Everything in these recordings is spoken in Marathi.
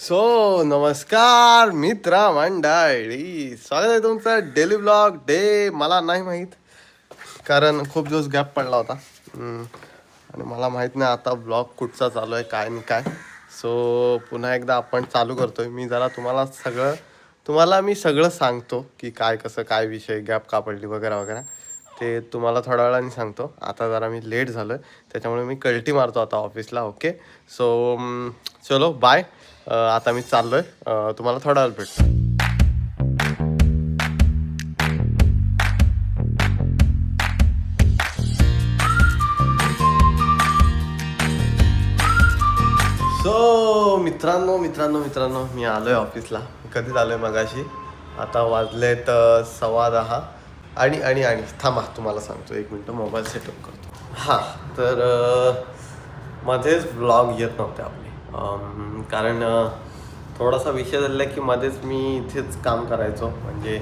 सो नमस्कार मित्र मंडळी, स्वागत आहे तुमचं डेली ब्लॉग डे. मला नाही माहीत कारण खूप दिवस गॅप पडला होता आणि मला माहीत नाही आता ब्लॉग कुठचा चालू आहे काय नाही काय. सो पुन्हा एकदा आपण चालू करतोय. मी जरा तुम्हाला मी सगळं सांगतो की काय कसं काय विषय गॅप का पडली वगैरे वगैरे. ते तुम्हाला थोड्या वेळाने सांगतो. आता जरा मी लेट झालो त्याच्यामुळे मी कल्टी मारतो आता ऑफिसला. ओके सो चलो बाय. आता मी चाललोय. तुम्हाला थोडा वेळ भेटतो. सो मित्रांनो मी आलोय ऑफिसला. कधीच आलोय मगाशी. आता वाजलेत 10:15. आणि थांबा तुम्हाला सांगतो, एक मिनटं मोबाईल सेटअप करतो. हां तर मध्येच ब्लॉग येत नव्हते आपले कारण थोडासा विषय झाला की मध्येच मी इथेच काम करायचो. म्हणजे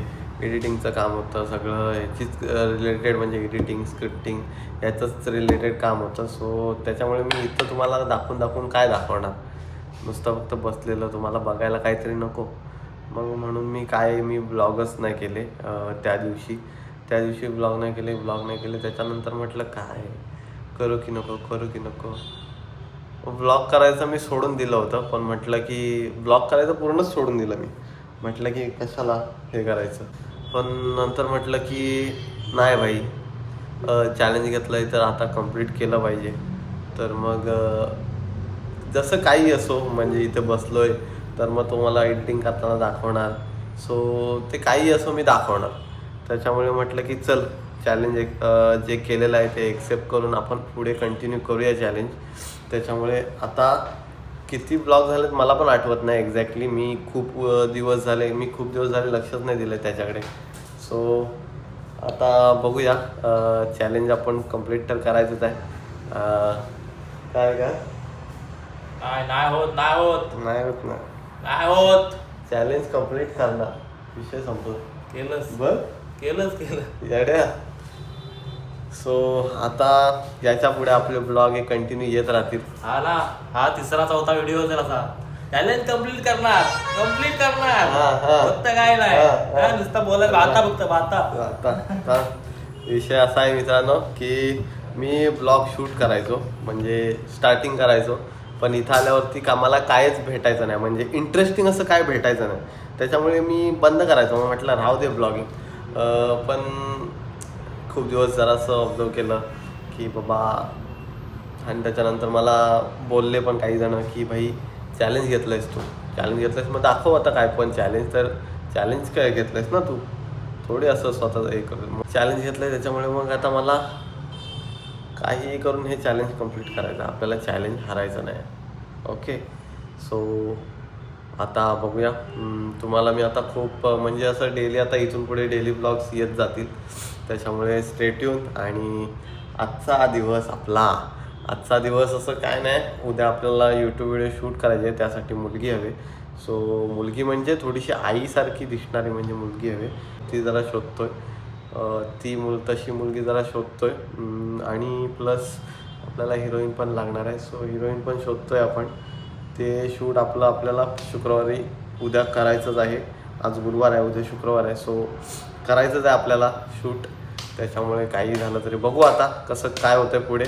एडिटिंगचं काम होतं सगळं ह्याचीच रिलेटेड, म्हणजे एडिटिंग स्क्रिप्टिंग याचंच रिलेटेड काम होतं. सो त्याच्यामुळे मी इथं तुम्हाला दाखवून काय दाखवणार, नुसतं फक्त बसलेलं तुम्हाला बघायला काहीतरी नको. मग म्हणून मी ब्लॉगच नाही केले त्या दिवशी ब्लॉग नाही केले. त्याच्यानंतर म्हटलं काय करू की नको. ब्लॉग करायचं मी सोडून दिलं होतं, पण म्हटलं की ब्लॉग करायचं पूर्णच सोडून दिलं मी. म्हटलं की कशाला हे करायचं. पण नंतर म्हटलं की नाही भाई, चॅलेंज घेतलं आहे तर आता कंप्लीट केलं पाहिजे. तर मग जसं काही असो, म्हणजे इथे बसलो आहे तर मग तो मला एडिटिंग करताना दाखवणार. सो ते काही असो मी दाखवणार. त्याच्यामुळे म्हटलं की चल चॅलेंज जे केलेलं आहे ते एक्सेप्ट करून आपण पुढे कंटिन्यू करूया चॅलेंज. त्याच्यामुळे आता किती ब्लॉग झालेत मला पण आठवत नाही एक्झॅक्टली. मी खूप दिवस झाले लक्षच नाही दिलं त्याच्याकडे. सो आता बघूया. चॅलेंज आपण कंप्लीट तर करायचंच आहे. काय नाही होत नाही होत. चॅलेंज कंप्लीट करणार, विषय संपतो. केलं येड्या. सो आता याच्या पुढे आपले ब्लॉग हे कंटिन्यू येत राहतील. हा तिसरा चौथा व्हिडिओ असेल असा. चॅलेंज कंप्लीट करणार फक्त काय नाही नुसतं बोलायचं. आता विषय असा आहे मित्रांनो की मी ब्लॉग शूट करायचो, म्हणजे स्टार्टिंग करायचो. पण इथं आल्यावरती कामाला कायच भेटायचं नाही, म्हणजे इंटरेस्टिंग असं काय भेटायचं नाही. त्याच्यामुळे मी बंद करायचो. मग म्हटलं राहू दे ब्लॉगिंग. पण खूप दिवस जरासं ऑब्झर्व केलं की बाबा, आणि त्याच्यानंतर मला बोलले पण काही जण की भाई चॅलेंज घेतलंयस मग दाखव आता काय. पण चॅलेंज काय घेतलंयस ना तू, थोडी असं स्वतः हे करू. चॅलेंज घेतलंय त्याच्यामुळे मग आता मला काहीही करून हे चॅलेंज कंप्लीट करायचं. आपल्याला चॅलेंज हारायचं नाही. ओके सो आता बघूया. तुम्हाला मी आता खूप म्हणजे असं डेली आता इथून पुढे डेली ब्लॉग्स येत जातील. त्याच्यामुळे स्टे ट्यून. आणि आजचा दिवस असं काय नाही. उद्या आपल्याला यूट्यूब व्हिडिओ शूट करायचे, त्यासाठी मुलगी हवी. सो मुलगी म्हणजे थोडीशी आईसारखी दिसणारी म्हणजे मुलगी हवी, ती जरा शोधतोय. तशी मुलगी जरा शोधतोय. आणि प्लस आपल्याला हिरोईन पण लागणार आहे. सो हिरोईन पण शोधतोय आपण. ते शूट आपल्याला शुक्रवारी उद्या करायचंच आहे. आज गुरुवार आहे, उद्या शुक्रवार आहे. सो करायचंच आहे आपल्याला शूट. त्याच्यामुळे काही झालं तरी बघू आता कसं काय होतं पुढे.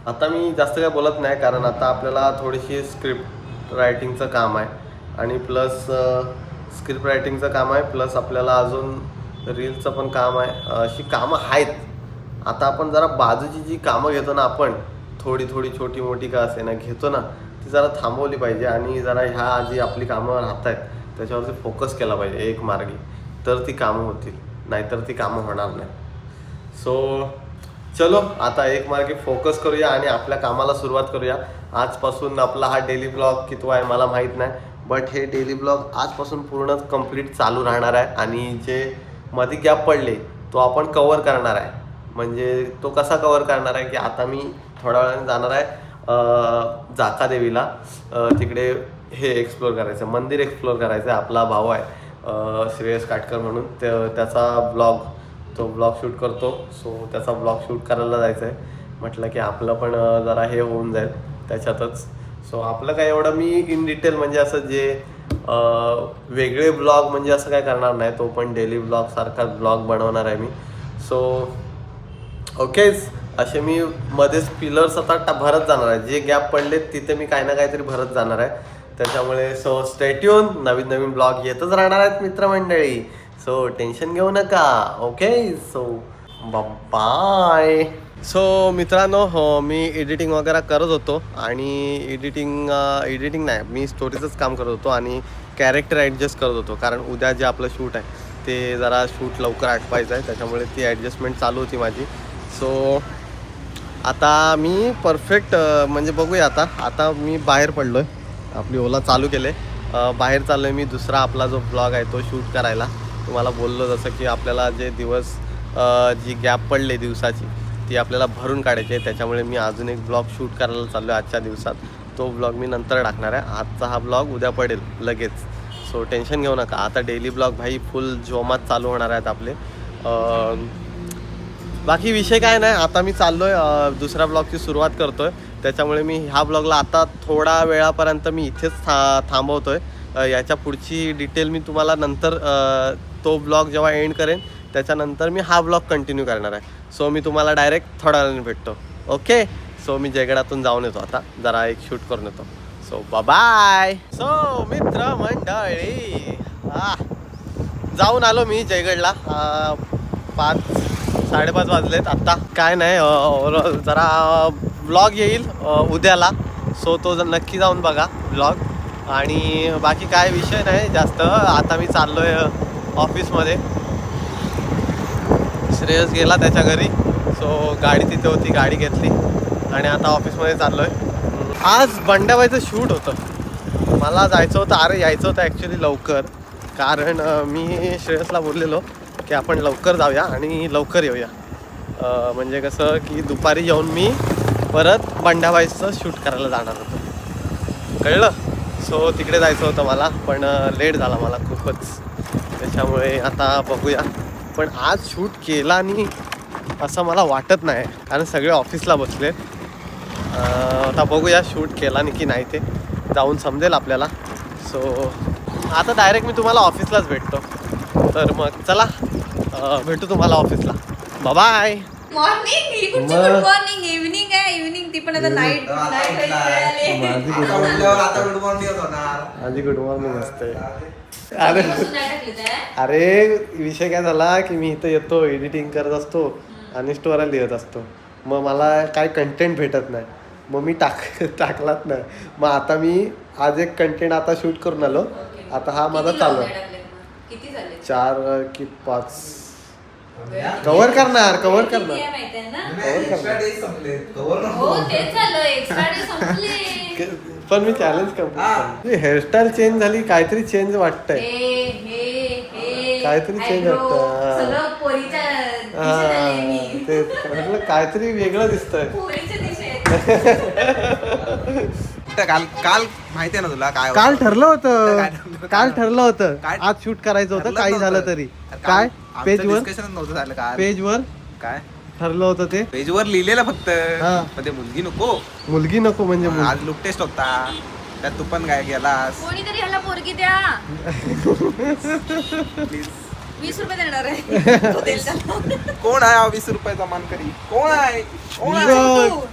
आता मी जास्त काय बोलत नाही, कारण आता आपल्याला थोडीशी स्क्रिप्ट रायटिंगचं काम आहे. आणि प्लस स्क्रिप्ट रायटिंगचं काम आहे, प्लस आपल्याला अजून रीलचं पण काम आहे. अशी कामं आहेत. आता आपण जरा बाजूची जी कामं घेतो ना आपण, थोडी छोटी मोठी का असे ना घेतो ना, ती जरा थांबवली पाहिजे. आणि जरा ह्या जी आपली कामं राहत आहेत त्याच्यावरती फोकस केला पाहिजे एक मार्गी, तर ती कामं होतील, नाहीतर ती कामं होणार नाही. सो चलो आता एक मार्गी फोकस करूया आणि आपल्या कामाला सुरुवात करूया. आजपासून आपला हा डेली ब्लॉग कितवा आहे मला माहीत नाही, बट हे डेली ब्लॉग आजपासून पूर्ण कंप्लीट चालू राहणार आहे. आणि जे मध्ये गॅप पडले तो आपण कवर करणार आहे. म्हणजे तो कसा कवर करणार आहे की आता मी थोड्या वेळाने जाणार आहे जाका देवीला. तिकडे हे एक्सप्लोअर करायचं, मंदिर एक्सप्लोअर करायचं आहे. आपला भाऊ आहे श्रेयस काटकर म्हणून, त्याचा तो ब्लॉग शूट करतो. सो त्याचा ब्लॉग शूट करायला जायचं आहे. म्हटलं की आपलं पण जरा हे होऊन जाईल त्याच्यातच. सो आपलं काय एवढं मी इन डिटेल म्हणजे असं जे वेगळे ब्लॉग म्हणजे असं काय करणार नाही, तो पण डेली ब्लॉग सारखा ब्लॉग बनवणार आहे मी. सो ओकेच, असे मी मध्येच पिलर्स आता भरत जाणार आहे, जे गॅप पडलेत तिथे मी काही ना काहीतरी भरत जाणार आहे. त्याच्यामुळे सो स्टे ट्यून, नवीन नवीन ब्लॉग येतच राहणार आहेत मित्रमंडळी. सो टेन्शन घेऊ नका. Okay, so bye. सो मित्रांनो, हो मी एडिटिंग वगैरे करत होतो आणि एडिटिंग नाही, मी स्टोरीचंच काम करत होतो आणि कॅरेक्टर ॲडजस्ट करत होतो, कारण उद्या जे आपलं शूट आहे ते जरा शूट लवकर आटवायचं आहे, त्याच्यामुळे ती ॲडजस्टमेंट चालू होती माझी. सो आता मी परफेक्ट म्हणजे बघूया. आता मी बाहेर पडलो आहे, आपली ओला चालू केले, बाहेर चाललो आहे मी. दुसरा आपला जो ब्लॉग आहे तो शूट करायला. तुम्हाला बोललो जसं की आपल्याला जे दिवस जी गॅप पडले दिवसाची ती आपल्याला भरून काढायची आहे, त्याच्यामुळे मी अजून एक ब्लॉग शूट करायला चाललो आहे आजच्या दिवसात. तो ब्लॉग मी नंतर टाकणार आहे. आजचा हा ब्लॉग उद्या पडेल लगेच. सो टेन्शन घेऊ नका. आता डेली ब्लॉग भाई फुल जोमात चालू होणार आहेत आपले. बाकी विषय काय नाही. आता मी चाललो आहे दुसऱ्या ब्लॉगची सुरुवात करतो आहे, त्याच्यामुळे मी ह्या ब्लॉगला आता थोडा वेळापर्यंत मी इथेच थांबवतो आहे. याच्या पुढची डिटेल मी तुम्हाला नंतर तो ब्लॉग जेव्हा एंड करेन त्याच्यानंतर मी हा ब्लॉग कंटिन्यू करणार आहे. सो मी तुम्हाला डायरेक्ट थोड्या वेळाने भेटतो. ओके, सो मी जयगडातून जाऊन येतो, आता जरा एक शूट करून येतो. So bye. सो मित्र मंडळी, जाऊन आलो मी जयगडला. 5-5:30 वाजलेत आत्ता. काय नाही, जरा ब्लॉग येईल उद्याला, सो तो नक्की जाऊन बघा ब्लॉग. आणि बाकी काय विषय नाही जास्त. आता मी चाललो आहे ऑफिसमध्ये. श्रेयस गेला त्याच्या घरी, सो गाडी तिथे होती, गाडी घेतली आणि आता ऑफिसमध्ये चाललो आहे. आज बंड्याबाईचं शूट होतं, मला जायचं होतं. यायचं होतं ॲक्च्युली लवकर, कारण मी श्रेयसला बोललेलो की आपण लवकर जाऊया आणि लवकर येऊया. म्हणजे कसं की दुपारी येऊन मी परत बंड्याबाईचं शूट करायला जाणार होतो, कळलं. सो तिकडे जायचं होतं मला, पण लेट झाला मला खूपच, त्याच्यामुळे आता बघूया. पण आज शूट केला आणि असं मला वाटत नाही, कारण सगळे ऑफिसला बसले. आता बघूया शूट केला की नाही ते जाऊन समजेल आपल्याला. सो आता डायरेक्ट मी तुम्हाला ऑफिसलाच भेटतो. तर मग चला, भेटू तुम्हाला ऑफिसला. Bye. Morning, good morning. Evening आहे, इव्हनिंग ती पण आता नाईट माझी गुड मॉर्निंग असते. अरे विषय काय झाला की मी इथं येतो, एडिटिंग करत असतो आणि स्टोऱ्या लिहत असतो. मग मला काय कंटेंट भेटत नाही, मग मी टाकलाच नाही. मग आता मी आज एक कंटेंट आता शूट करून आलो. आता हा माझा चालू आहे. 4 की 5 कव्हर करणार. पण मी चॅलेंज कंप्लीट. हेअरस्टाईल चेंज झाली, काहीतरी चेंज वाटतंय, काहीतरी चेंज वाटतं. ते म्हटलं काहीतरी वेगळं दिसतंय. काल माहिती आहे ना तुला काय काल ठरलं होतं आज शूट करायचं होतं, काही झालं तरी. काय पेजवर डिस्कशन नव्हतं झालं का पेजवर काय ठरलं होतं ते पेजवर लिहिलेलं फक्त. हा. पण ते मुलगी नको म्हणजे आज लुक टेस्ट होता, त्यात तू पण काय गेलास. कोणीतरी ह्याला पोरगी द्या. प्लीज 20 रुपये देणार आहे. तो देईल त्याला. कोण आहे 20 रुपयाचा मानकरी? कोण आहे?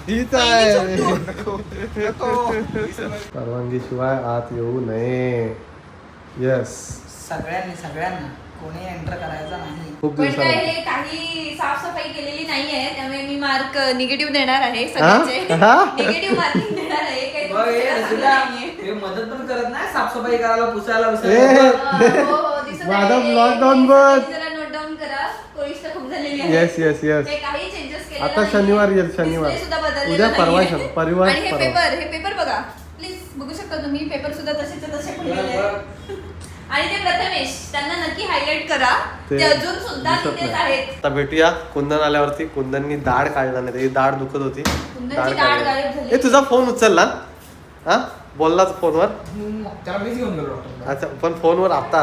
हीच आहे. नको. 20 रुपये. परवानगी शिवाय आत येऊ नये. येस, सगळ्यांना कोणी एंटर करायचा नाही. खूप पण काय दिवसांनी. हे काही साफसफाई केलेली नाहीये, त्यामुळे मी मार्क निगेटिव्ह देणार आहे. सगळ्यांचे निगेटिव्ह मार्किंग देणार आहे. काही बघ, हे दुसऱ्याला रसिका, सांगू नाहीये. हे मदत पण करत नाही साफसफाई करायला, पुसायला हो, दिसत माझा आहे. vlog down बघ. जरा नोट डाऊन करा. कोळिष्ट खूप झालेली आहे. येस ते काही चेंजेस केलेले आता नाहीये. शनिवार येईल, शनिवार. Display सुद्धा बदललेला उद्या परवा नाहीये. परिवार आणि हे पेपर बघा प्लीज, बघू शकता तुम्ही. पेपर सुद्धा तसेच्या तसे पडलेले आहेत. आणि ते प्रथमेश, त्यांना नक्की हायलाइट करा. ते अजून सुद्धा दिसत तिथेच नाही. आहेत. आता भेटूया कुंदन आल्यावरती. कुंदननी दाढ काढला नाही, त्याची दाढ दुखत होती. कुंदनची दाढ गायब झाली. ए तुझा फोन उचलला हा, बोललाच फोनवर. त्याला मीच घेऊन गेलो डॉक्टरला. अच्छा, पण फोनवर आता.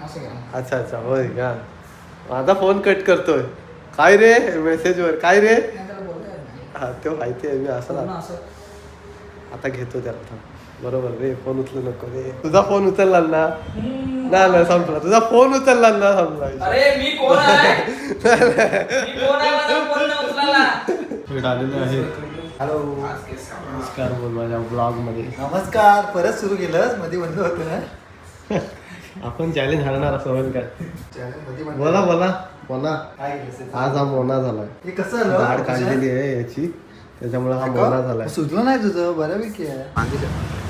असं केलं. अच्छा होय का. माझा फोन कट करतोय. काय रे मेसेजवर काय रे. नाही, त्याला बोलता येत नाही. हा, तो माहिती आहे मी असं पूर्ण असं आता घेतो त्याला थांब. बरोबर रे, फोन उचलू नको रे. तुझा फोन उचलला ना ना संपला. तुझा फोन उचलला ना संपला. अरे मी कोण आहे मी कोण आहे माझा फोन नाही उचलायला. आलेले आहे. हॅलो नमस्कार बोल माझ्या ब्लॉग मध्ये. नमस्कार. परत सुरू केलं, मध्ये बंद होतं ना. आपण चॅलेंज हारणार असं होईल काय? बोला बोला बोला. काय केलं? आज हा मोना झालाय. हे कसं झालं? झाड काढलेली आहे याची, त्याच्यामुळे हा मोना झालाय. सुचलं नाही तुझं, बऱ्यापैकी आहे.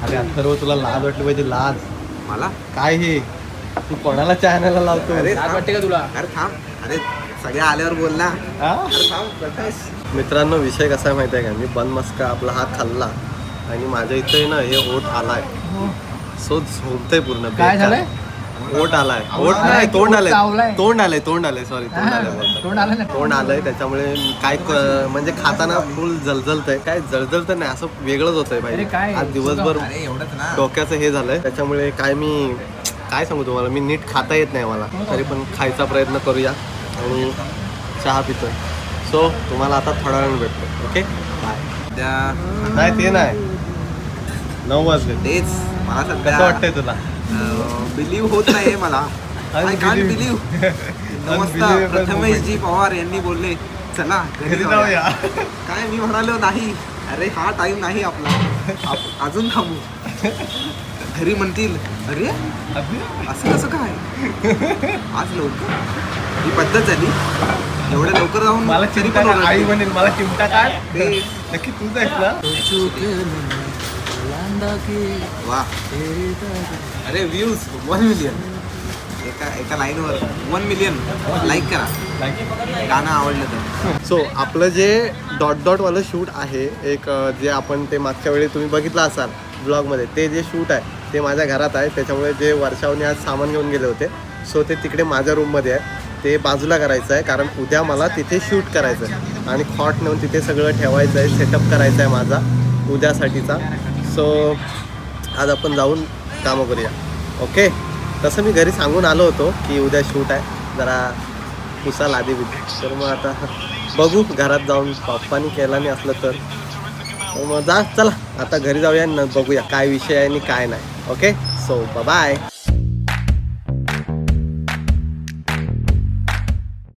अरे अथर्व तुला लाज वाटली पाहिजे. लाज मला काय हे? तू कोणाला चॅनलला लावतो? अरे काय वाटते का तुला? अरे थांब. अरे सगळे आल्यावर बोल ना. हा? अरे थांब प्रकाश. मित्रांनो विषय कसा आहे माहिती आहे का? मी बन मस्का आपला हात खाल्ला आणि माझ्या इथे ना हे ओठ आलाय. सो झोपतंय पूर्ण. काय बेकार. झालंय? ओठ आलाय. ओठ नाही, तोंड आलंय. चावलाय. तोंड आलंय. तोंड आलंय. सॉरी तोंड आलंय बोलतो. तोंड आलं ना. तोंड आलंय त्याच्यामुळे काय म्हणजे खाताना फुल जळजळतंय. काय जळजळतं नाही, असं वेगळंच होतंय अरे पाहिजे. काय? आज दिवसभर अरे एवढंच ना. डोक्याचं हे झालंय, त्याच्यामुळे काय मी काय सांगू तुम्हाला, मी नीट खाता येत नाही मला. तरी पण खायचा प्रयत्न करूया आणि चहा पितोय. सो तुम्हाला आता थोड्या वेळाने भेटतो. Okay bye. नाही ते नाही, 9 वाजले. तेच मला कसं सध्या वाटतंय तुला? बिलीव्ह होत नाहीये मला. I can't believe. नमस्कार Unbelievable प्रथमेश जी पवार यांनी बोलले चला घरी घरी जाऊया. जाऊया. काय मी म्हणालो नाही. अरे हा टाइम नाही आपला. अजून थांबू. घरी म्हणतील अरे असं कसं काय आज लवकर. ही पद्धत झाली. एवढ्या लवकर जाऊन मला तरी चिमटा पण काढ. आई ओरडतील. म्हणेल मला चिमटा काढ. ते नक्की तूच आहेस ना? वा. अरे व्ह्यूज 1 मिलियन. एका लाईनवर 1 मिलियन लाईक करा गाणं आवडलं तर. सो आपलं जे डॉट वालं शूट आहे एक, जे आपण ते मागच्या वेळी तुम्ही बघितलं असाल ब्लॉगमध्ये, ते जे शूट आहे ते माझ्या घरात आहे. त्याच्यामुळे जे वर्षावने आज सामान घेऊन गेले होते, सो ते तिकडे माझ्या रूममध्ये आहे. ते बाजूला करायचं आहे कारण उद्या मला तिथे शूट करायचं आहे आणि खॉट नेऊन तिथे सगळं ठेवायचं आहे. सेटअप करायचा आहे माझा उद्यासाठीचा. सो आज आपण जाऊन कामं करूया. ओके. तसं मी घरी सांगून आलो होतो की उद्या शूट आहे, जरा पुसा लादी बिदी. तर मग आता बघू घरात जाऊन, पप्पानी केला नाही असलं तर मग चला आता घरी जाऊया आणि बघूया काय विषय आहे आणि काय नाही. ओके. So bye.